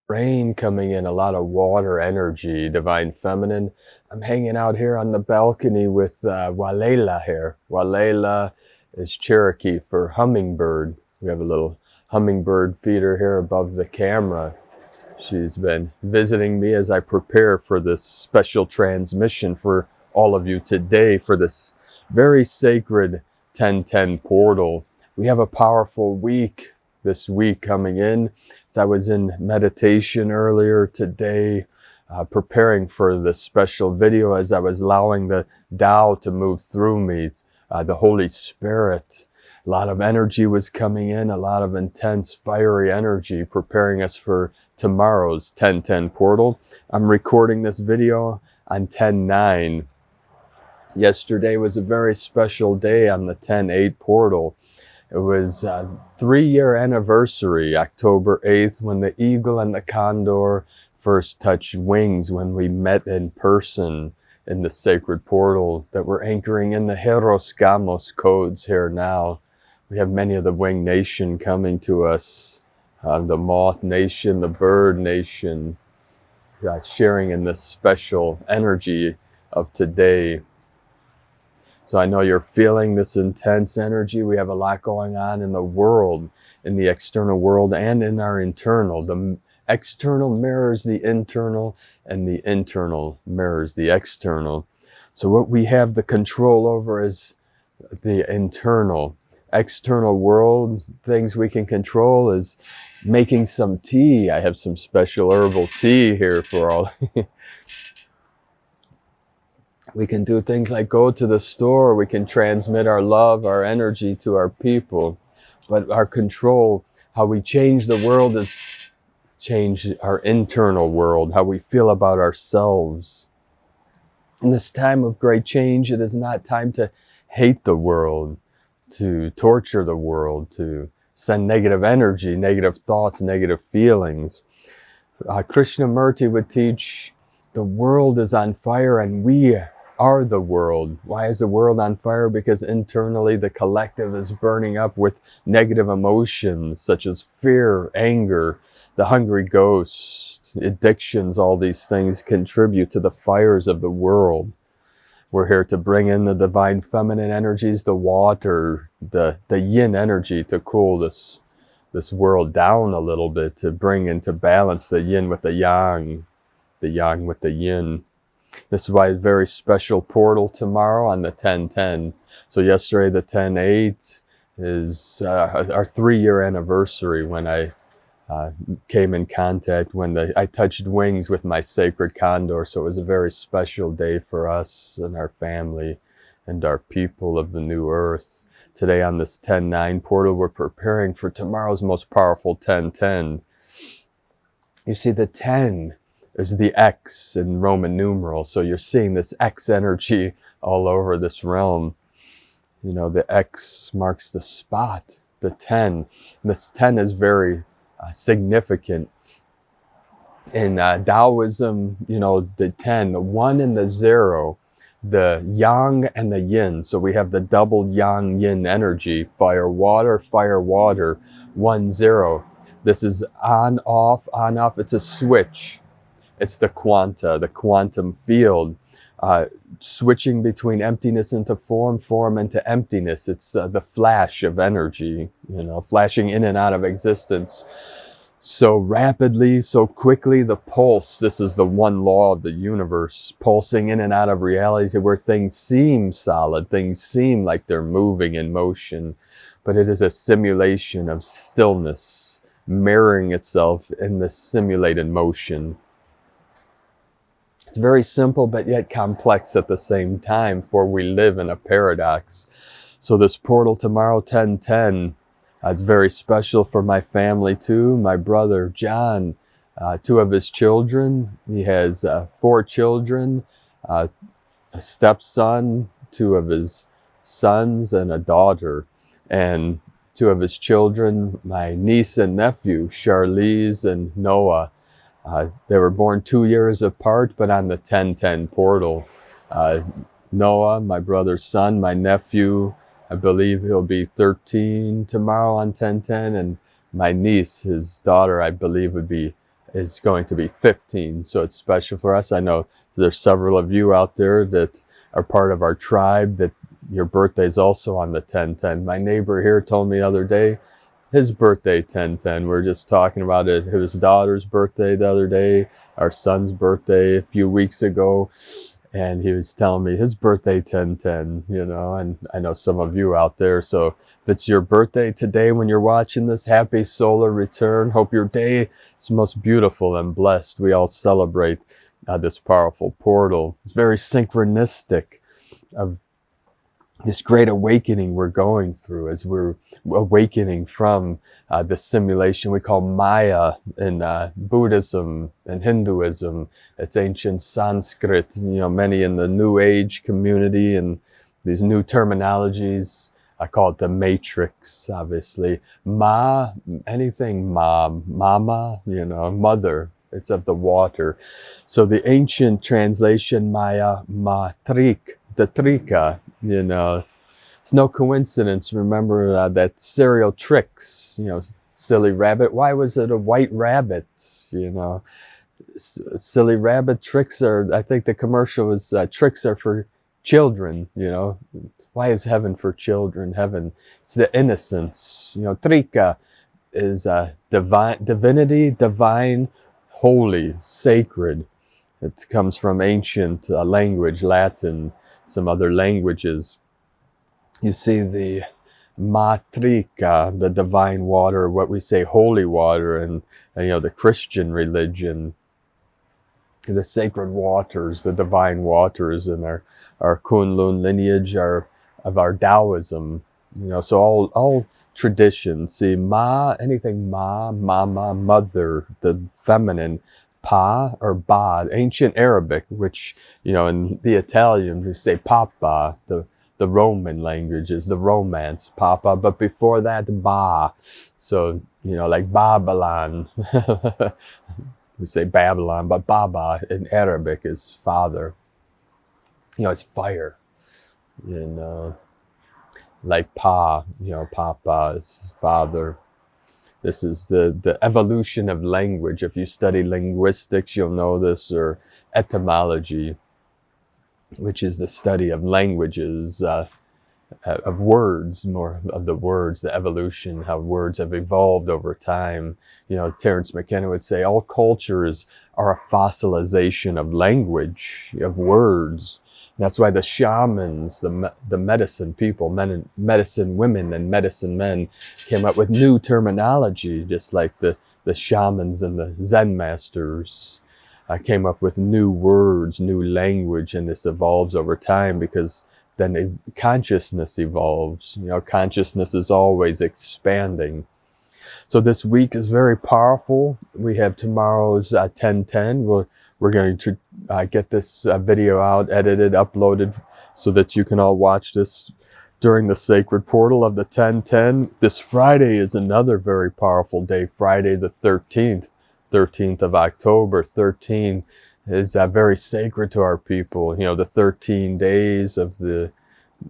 Rain coming in, a lot of water energy, divine feminine. I'm hanging out here on the balcony with Walela here. Walela is Cherokee for hummingbird. We have a little hummingbird feeder here above the camera. She's been visiting me as I prepare for this special transmission for all of you today for this very sacred 1010 portal. We have a powerful week this week coming in. As I was in meditation earlier today, preparing for this special video, as I was allowing the Tao to move through me, the Holy Spirit. A lot of energy was coming in, a lot of intense, fiery energy, preparing us for tomorrow's 1010 portal. I'm recording this video on 10/9. Yesterday was a very special day on the 10/8 portal. It was a 3-year anniversary, October 8th, when the eagle and the condor first touched wings, when we met in person in the sacred portal that we're anchoring in the Heros Gamos codes here now. We have many of the winged nation coming to us, the moth nation, the bird nation, sharing in this special energy of today. So I know you're feeling this intense energy. We have a lot going on in the world, in the external world and in our internal. The external mirrors the internal and the internal mirrors the external. So what we have the control over is the internal. External world, things we can control is making some tea. I have some special herbal tea here for all. We can do things like go to the store. We can transmit our love, our energy to our people. But our control, how we change the world, is change our internal world, how we feel about ourselves. In this time of great change, it is not time to hate the world, to torture the world, to send negative energy, negative thoughts, negative feelings. Krishnamurti would teach the world is on fire and we are the world. Why is the world on fire? Because internally the collective is burning up with negative emotions such as fear, anger, the hungry ghost, addictions. All these things contribute to the fires of the world. We're here to bring in the divine feminine energies, the water, the yin energy to cool this world down a little bit, to bring into balance the yin with the yang with the yin. This is why a very special portal tomorrow on the 10/10. So yesterday, the 10/8 is our 3-year anniversary when I came in contact, when I touched wings with my sacred condor. So it was a very special day for us and our family and our people of the new earth. Today on this 10/9 portal, we're preparing for tomorrow's most powerful 10/10. You see, the 10 is the X in Roman numeral. So you're seeing this X energy all over this realm. You know, the X marks the spot, the 10. This 10 is very significant. In Taoism, you know, the 10, the 1 and the 0, the yang and the yin. So we have the double yang yin energy, fire, water, 1, 0. This is on, off, on, off. It's a switch. It's the quanta, the quantum field, switching between emptiness into form, form into emptiness. It's the flash of energy, you know, flashing in and out of existence so rapidly, so quickly. The pulse, this is the one law of the universe, pulsing in and out of reality to where things seem solid, things seem like they're moving in motion, but it is a simulation of stillness, mirroring itself in the simulated motion. It's very simple, but yet complex at the same time, for we live in a paradox. So this portal tomorrow, 10/10, it's very special for my family too. My brother, John, 2 of his children. He has 4 children, a stepson, 2 of his sons, and a daughter. And 2 of his children, my niece and nephew, Charlize and Noah. They were born 2 years apart, but on the 10/10 portal. Noah, my brother's son, my nephew, I believe he'll be 13 tomorrow on 10/10, and my niece, his daughter, I believe would be is going to be 15. So it's special for us. I know there's several of you out there that are part of our tribe that your birthday is also on the 10-10. My neighbor here told me the other day, his birthday 10-10. We're just talking about it. His daughter's birthday the other day, our son's birthday a few weeks ago. And he was telling me his birthday 10-10, you know, and I know some of you out there. So if it's your birthday today when you're watching this, happy solar return. Hope your day is most beautiful and blessed. We all celebrate this powerful portal. It's very synchronistic of this great awakening we're going through as we're awakening from the simulation we call Maya in Buddhism and Hinduism. It's ancient Sanskrit, you know, many in the New Age community and these new terminologies. I call it the matrix, obviously. Ma, anything ma, mama, you know, mother. It's of the water. So the ancient translation, Maya, matrik, the trika, you know, it's no coincidence. Remember that cereal Trix, you know, silly rabbit. Why was it a white rabbit? You know, silly rabbit. Tricks are, I think the commercial was tricks are for children, you know. Why is heaven for children? Heaven, it's the innocence. You know, trika is divine, divinity, divine, holy, sacred. It comes from ancient language, Latin, some other languages. You see the matrika, the divine water, what we say holy water, and you know, the Christian religion, the sacred waters, the divine waters in our Kunlun lineage of our Taoism. You know, so all traditions, see ma, anything ma, mama, mother, the feminine, pa or ba, ancient Arabic, which, you know, in the Italian we say papa, the Roman language is the Romance, papa, but before that, ba. So, you know, like Babylon, we say Babylon, but Baba in Arabic is father. You know, it's fire, you know, like pa, you know, papa is father. This is the evolution of language. If you study linguistics, you'll know this, or etymology, which is the study of languages, of words, more of the words, the evolution, how words have evolved over time. You know, Terence McKenna would say all cultures are a fossilization of language, of words. That's why the shamans, the medicine people, medicine women and medicine men came up with new terminology, just like the shamans and the Zen masters came up with new words, new language, and this evolves over time because then consciousness evolves. You know, consciousness is always expanding. So this week is very powerful. We have tomorrow's 10-10. We're going to get this video out, edited, uploaded, so that you can all watch this during the sacred portal of the 10-10. This Friday is another very powerful day, Friday the 13th of October. 13 is very sacred to our people. You know, the 13 days of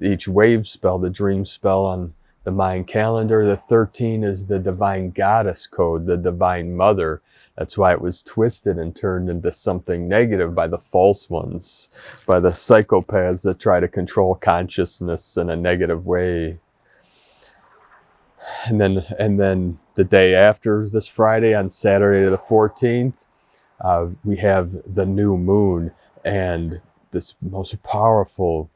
each wave spell, the dream spell on the Mayan calendar. The 13 is the divine goddess code, the divine mother. That's why it was twisted and turned into something negative by the false ones, by the psychopaths that try to control consciousness in a negative way. And then the day after this Friday, on Saturday the 14th, we have the new moon and this most powerful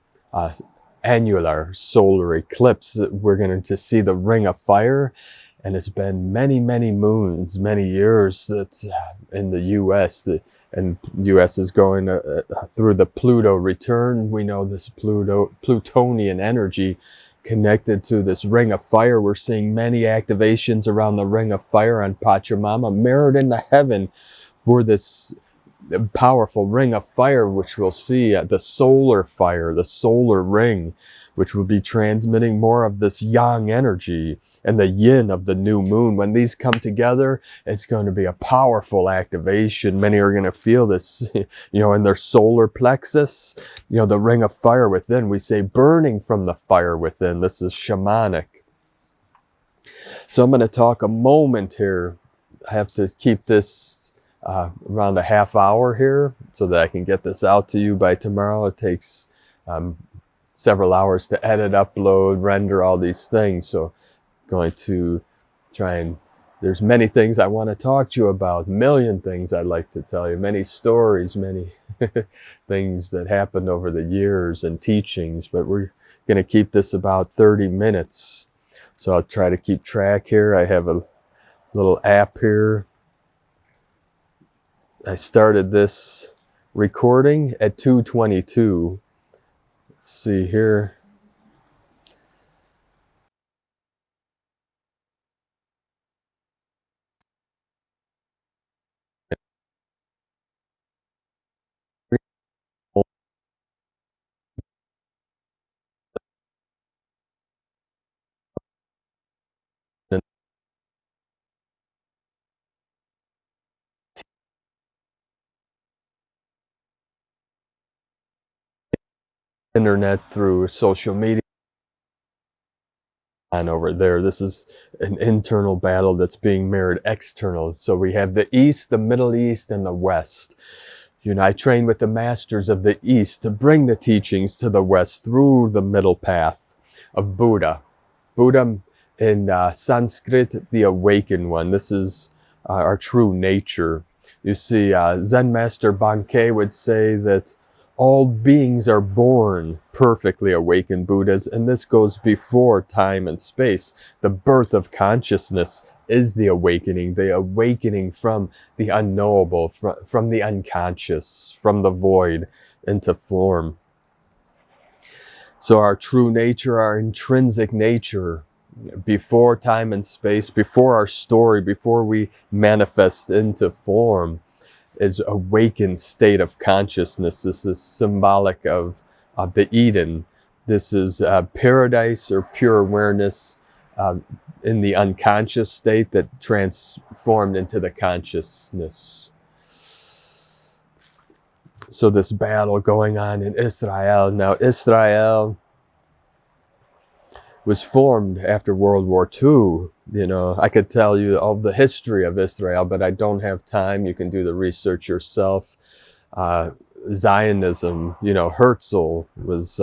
annular solar eclipse. We're going to see the ring of fire. And it's been many, many moons, many years that in the U.S., and U.S. is going through the Pluto return. We know this Plutonian energy connected to this ring of fire. We're seeing many activations around the ring of fire on Pachamama, mirrored in the heaven for this powerful ring of fire, which we'll see the solar fire, the solar ring, which will be transmitting more of this yang energy and the yin of the new moon. When these come together, it's going to be a powerful activation. Many are going to feel this, you know, in their solar plexus, you know, the ring of fire within. We say burning from the fire within. This is shamanic. So I'm going to talk a moment here. I have to keep this around a half hour here so that I can get this out to you by tomorrow. It takes several hours to edit, upload, render, all these things. So I'm going to try and, there's many things I want to talk to you about, million things I'd like to tell you, many stories, many things that happened over the years and teachings, but we're going to keep this about 30 minutes. So I'll try to keep track here. I have a little app here. I started this recording at 2:22. Let's see here. Internet, through social media, and over there, this is an internal battle that's being mirrored external. So we have the East, the Middle East, and the West. You know, I train with the masters of the East to bring the teachings to the West through the middle path of Buddha. Buddha in Sanskrit, the awakened one. This is our true nature. You see, Zen Master Bankei would say that all beings are born perfectly awakened Buddhas, and this goes before time and space. The birth of consciousness is the awakening from the unknowable, from the unconscious, from the void into form. So our true nature, our intrinsic nature, before time and space, before our story, before we manifest into form, is awakened state of consciousness. This is symbolic of the Eden. This is paradise or pure awareness in the unconscious state that transformed into the consciousness. So this battle going on in Israel. Now, Israel was formed after World War II. You know, I could tell you all the history of Israel, but I don't have time. You can do the research yourself. Zionism, you know, Herzl was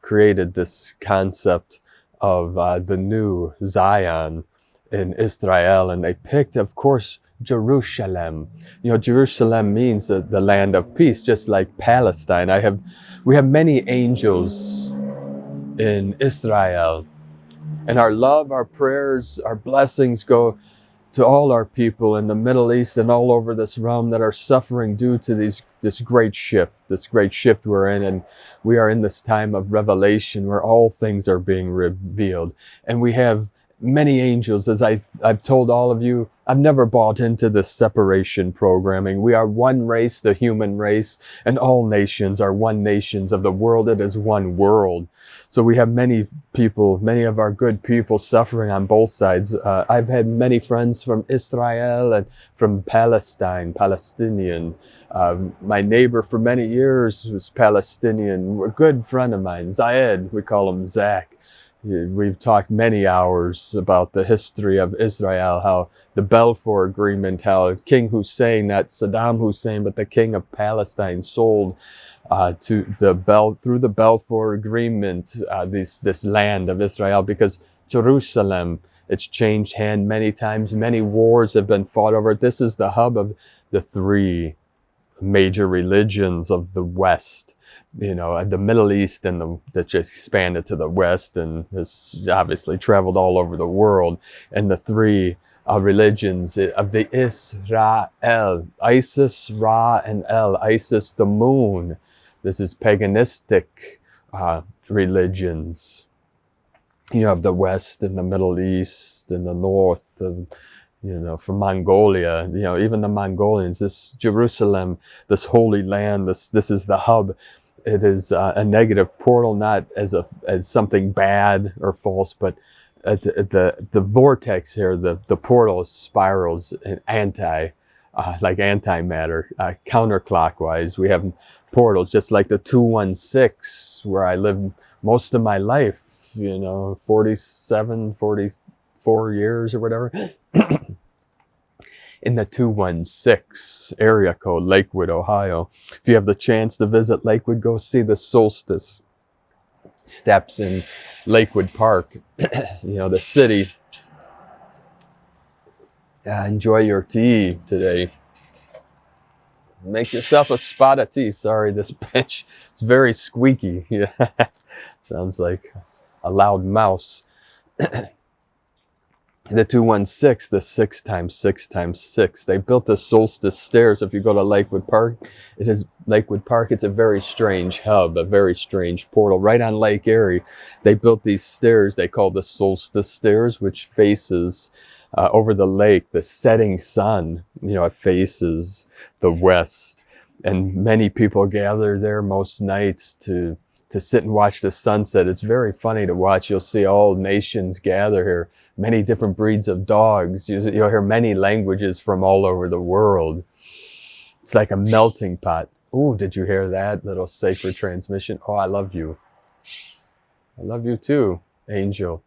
created this concept of the new Zion in Israel, and they picked, of course, Jerusalem. You know, Jerusalem means the land of peace, just like Palestine. We have many angels in Israel, and our love, our prayers, our blessings go to all our people in the Middle East and all over this realm that are suffering due to this great shift we're in. And we are in this time of revelation where all things are being revealed. And we have many angels. As I've told all of you, I've never bought into this separation programming. We are one race, the human race, and all nations are one nations of the world. It is one world. So we have many people, many of our good people suffering on both sides. I've had many friends from Israel and from Palestinian. My neighbor for many years was Palestinian, a good friend of mine, Zayed, we call him Zach. We've talked many hours about the history of Israel, how the Balfour Agreement, how King Hussein, not Saddam Hussein, but the King of Palestine, sold through the Balfour Agreement this land of Israel, because Jerusalem, it's changed hand many times. Many wars have been fought over it. This is the hub of the three major religions of the West. You know, the Middle East that just expanded to the West and has obviously traveled all over the world. And the three religions of the Israel, Isis, Ra, and El. Isis, the moon. This is paganistic religions. You have the West and the Middle East and the North, and you know, from Mongolia, you know, even the Mongolians, this Jerusalem, this holy land, this is the hub. It is a negative portal, not as something bad or false, but the vortex here, the portal spirals in like antimatter, counterclockwise. We have portals just like the 216, where I lived most of my life, you know, 44 years or whatever. in the 216 area code, Lakewood, Ohio. If you have the chance to visit Lakewood, go see the solstice steps in Lakewood Park, you know, the city. Enjoy your tea today. Make yourself a spot of tea. Sorry, this bench is very squeaky. Yeah, sounds like a loud mouse. The 216, the 6 times 6 times 6. They built the solstice stairs. If you go to Lakewood Park, it's a very strange hub, a very strange portal. Right on Lake Erie, they built these stairs they call the solstice stairs, which faces over the lake, the setting sun. You know, it faces the west. And many people gather there most nights to sit and watch the sunset. It's very funny to watch. You'll see all nations gather here, many different breeds of dogs. You'll hear many languages from all over the world. It's like a melting pot. Ooh, did you hear that little sacred transmission? Oh, I love you. I love you too, angel.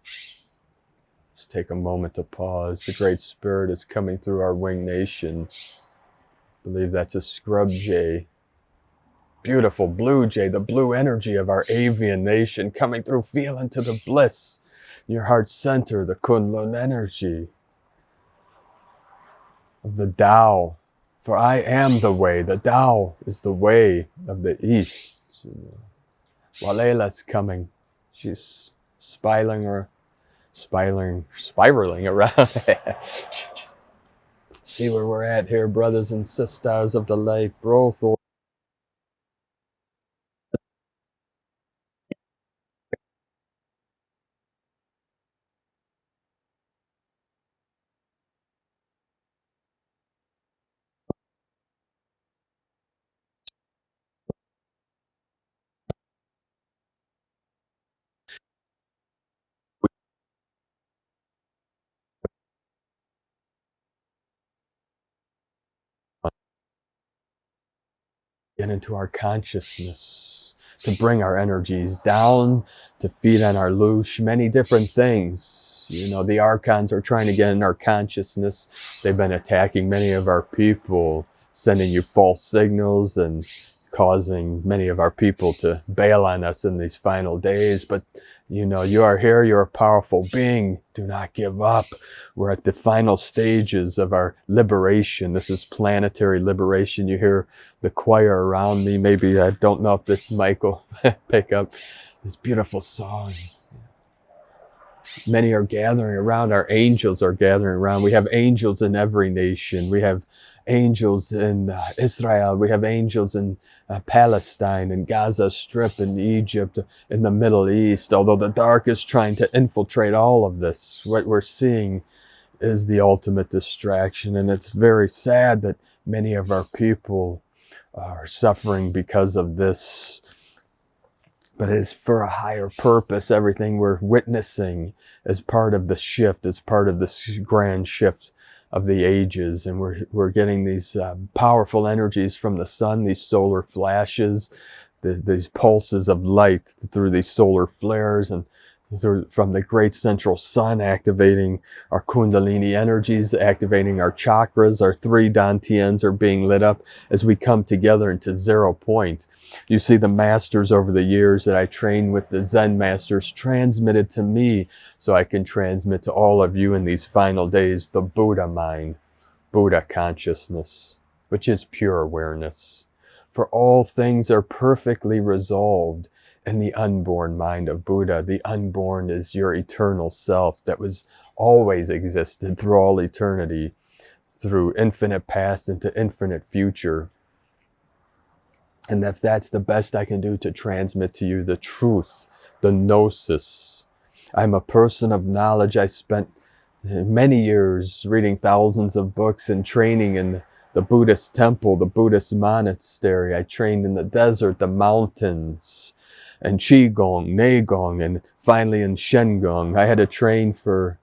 Just take a moment to pause. The Great Spirit is coming through our winged nation. I believe that's a scrub jay. Beautiful blue jay, the blue energy of our avian nation coming through, feel into the bliss. Your heart center, the Kunlun energy of the Tao. For I am the way. The Tao is the way of the East. Walela's coming. She's spiraling around. See where we're at here, brothers and sisters of the light. Growth or get into our consciousness, to bring our energies down, to feed on our loosh, many different things. You know, the archons are trying to get in our consciousness. They've been attacking many of our people, sending you false signals and causing many of our people to bail on us in these final days. But you know, you are here, you're a powerful being. Do not give up. We're at the final stages of our liberation. This is planetary liberation. You hear the choir around me. Maybe, I don't know if this mic will pick up this beautiful song. Many are gathering around. Our angels are gathering around. We have angels in every nation. We have angels in Israel. We have angels in Palestine, in Gaza Strip, in Egypt, in the Middle East. Although the dark is trying to infiltrate all of this, what we're seeing is the ultimate distraction. And it's very sad that many of our people are suffering because of this. But it is for a higher purpose. Everything we're witnessing is part of the shift, is part of this grand shift of the ages. And we're getting these powerful energies from the sun, these solar flashes, these pulses of light through these solar flares, and from the great central sun, activating our kundalini energies, activating our chakras. Our 3 dantians are being lit up as we come together into 0 point. You see the masters over the years that I trained with, the Zen masters, transmitted to me so I can transmit to all of you in these final days the Buddha mind, Buddha consciousness, which is pure awareness. For all things are perfectly resolved in the unborn mind of Buddha. The unborn is your eternal self that was always existed through all eternity, through infinite past into infinite future. And if that's the best I can do to transmit to you the truth, the gnosis. I'm a person of knowledge. I spent many years reading thousands of books and training in the Buddhist temple, the Buddhist monastery. I trained in the desert, the mountains, and Qigong, Neigong, and finally in Shengong. I had to train for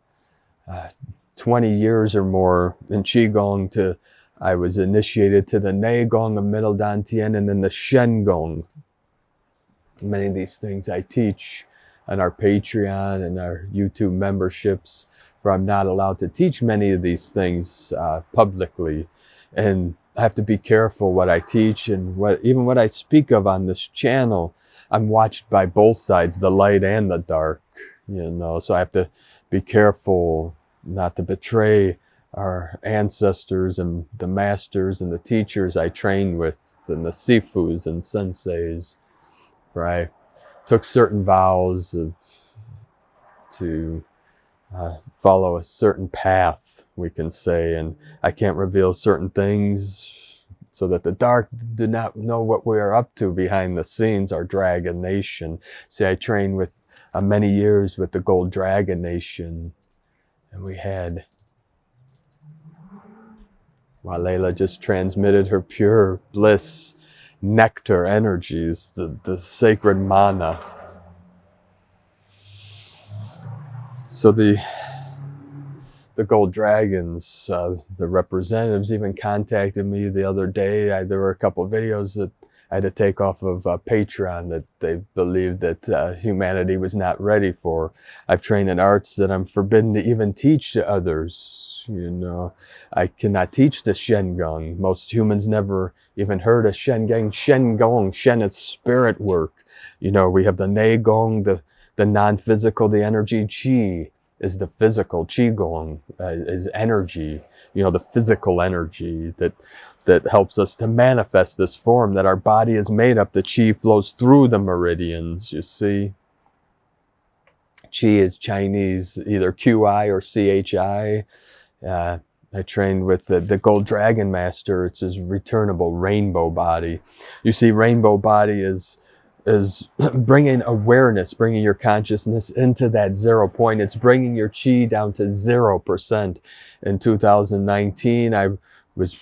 20 years or more in Qigong. I was initiated to the Neigong, the Middle Dantian, and then the Shengong. Many of these things I teach on our Patreon and our YouTube memberships for I'm not allowed to teach many of these things publicly. And I have to be careful what I teach and even what I speak of on this channel. I'm watched by both sides, the light and the dark, so I have to be careful not to betray our ancestors and the masters and the teachers I trained with and the sifus and senseis, right? Took certain vows to follow a certain path, we can say, and I can't reveal certain things so that the dark do not know what we are up to behind the scenes, our Dragon Nation. See, I trained with many years with the Gold Dragon Nation, and we had, while Layla just transmitted her pure bliss, nectar energies, the sacred mana. So the Gold Dragons, the representatives even contacted me the other day. There were a couple of videos that I had to take off of Patreon that they believed that humanity was not ready for. I've trained in arts that I'm forbidden to even teach to others. I cannot teach the Shen Gong. Most humans never even heard of Shen Gong. Shen Gong, Shen is spirit work. We have the Nei Gong, the non-physical, the energy Qi is the physical. Qigong is energy, the physical energy that helps us to manifest this form that our body is made up. The Qi flows through the meridians, you see. Qi is Chinese, either QI or CHI. I trained with the Gold Dragon Master. It's his returnable rainbow body. You see, rainbow body is bringing awareness, bringing your consciousness into that 0 point. It's bringing your Qi down to 0%. In 2019, I was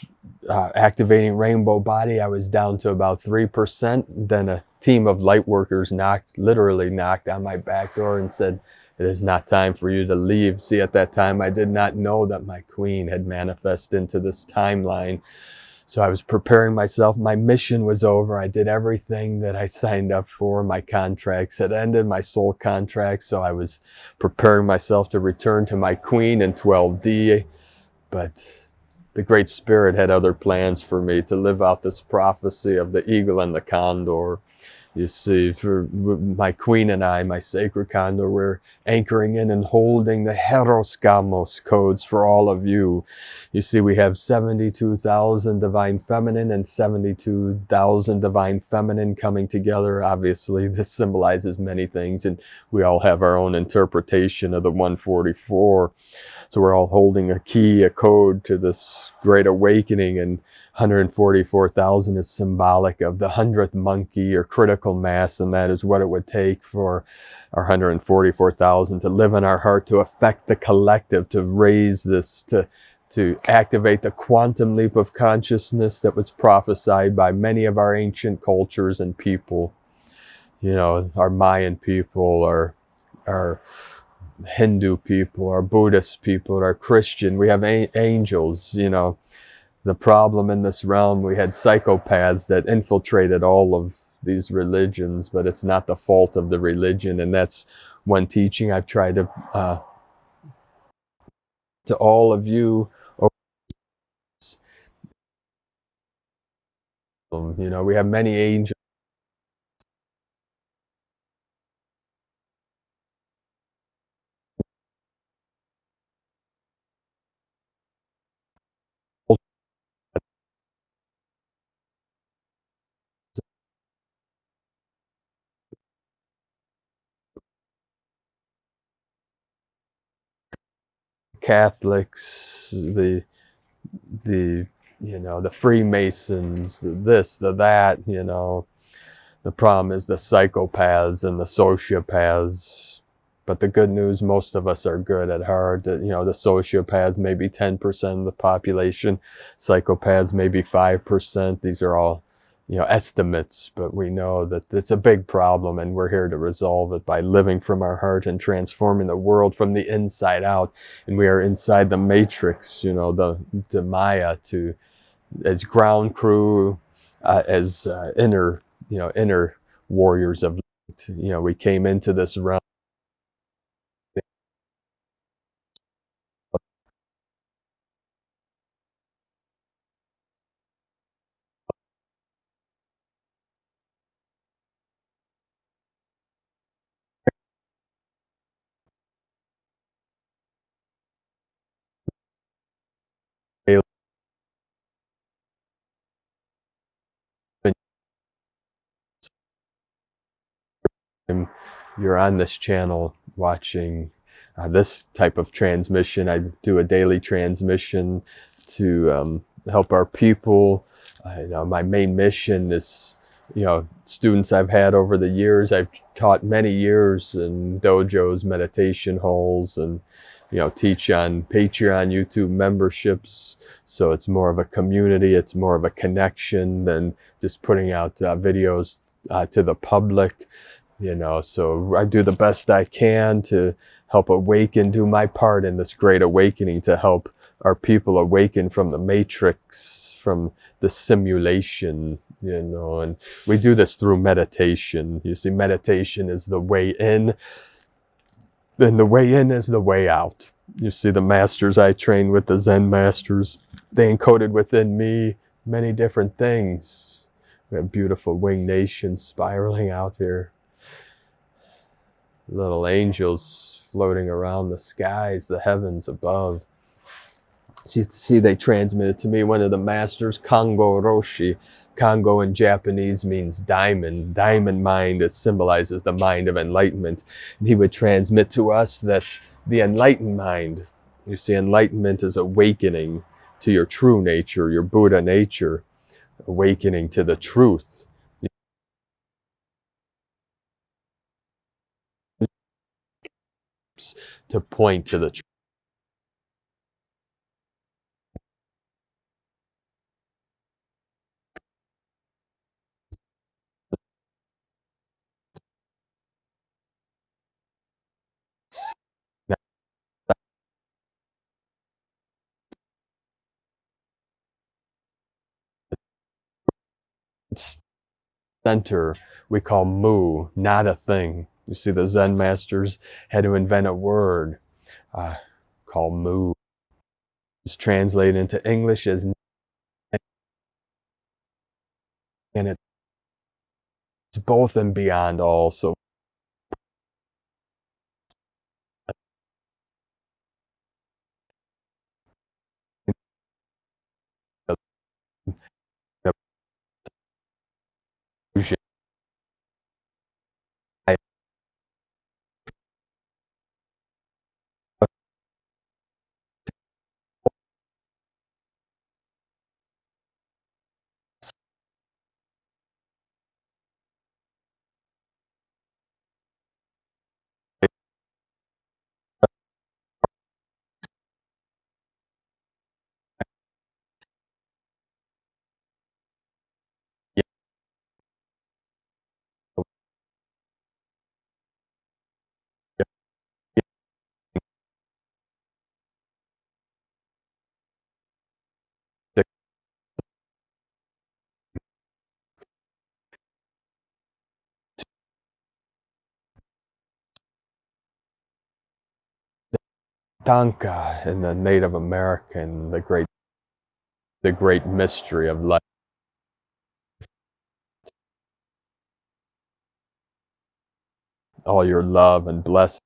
activating rainbow body. I was down to about 3%. Then a team of light workers literally knocked on my back door and said, "It is not time for you to leave." See, at that time, I did not know that my queen had manifested into this timeline. So I was preparing myself. My mission was over. I did everything that I signed up for. My contracts had ended, my soul contract. So I was preparing myself to return to my queen in 12D. But the Great Spirit had other plans for me to live out this prophecy of the eagle and the condor. You see, for my queen and I, my sacred condor, we're anchoring in and holding the Heros Gamos codes for all of you. You see, we have 72,000 divine feminine and 72,000 divine feminine coming together. Obviously, this symbolizes many things, and we all have our own interpretation of the 144. So we're all holding a key, a code to this great awakening, and 144,000 is symbolic of the 100th monkey or critical mass, and that is what it would take for our 144,000 to live in our heart, to affect the collective, to raise this, to activate the quantum leap of consciousness that was prophesied by many of our ancient cultures and people. Our Mayan people, our Hindu people, our Buddhist people, our Christian. We have angels, The problem in this realm, we had psychopaths that infiltrated all of these religions, but it's not the fault of the religion. And that's one teaching I've tried to all of you. We have many angels. Catholics, the Freemasons, this, the that, The problem is the psychopaths and the sociopaths. But the good news, most of us are good at heart. The sociopaths may be 10% of the population. Psychopaths may be 5%. These are all, estimates. But we know that it's a big problem, and we're here to resolve it by living from our heart and transforming the world from the inside out. And we are inside the matrix, the Maya, as ground crew, as inner warriors of light. We came into this realm you're on this channel watching this type of transmission. I do a daily transmission to help our people. My main mission is, students I've had over the years. I've taught many years in dojos, meditation halls, and teach on Patreon, YouTube memberships. So it's more of a community. It's more of a connection than just putting out videos to the public. So I do the best I can to help awaken, do my part in this great awakening to help our people awaken from the matrix, from the simulation, and we do this through meditation. You see, meditation is the way in, then the way in is the way out. You see, the masters I trained with, the Zen masters, they encoded within me many different things. We have beautiful winged nations spiraling out here. Little angels floating around the skies, the heavens above. See, they transmitted to me one of the masters, Kango Roshi. Kango in Japanese means diamond. Diamond mind symbolizes the mind of enlightenment. And he would transmit to us that the enlightened mind, you see, enlightenment is awakening to your true nature, your Buddha nature, awakening to the truth. To point to the truth. Center we call mu, not a thing. You see, the Zen masters had to invent a word called mu. It's translated into English as, and it's both and beyond all. So Tanka in the Native American, the great mystery of life. All your love and blessing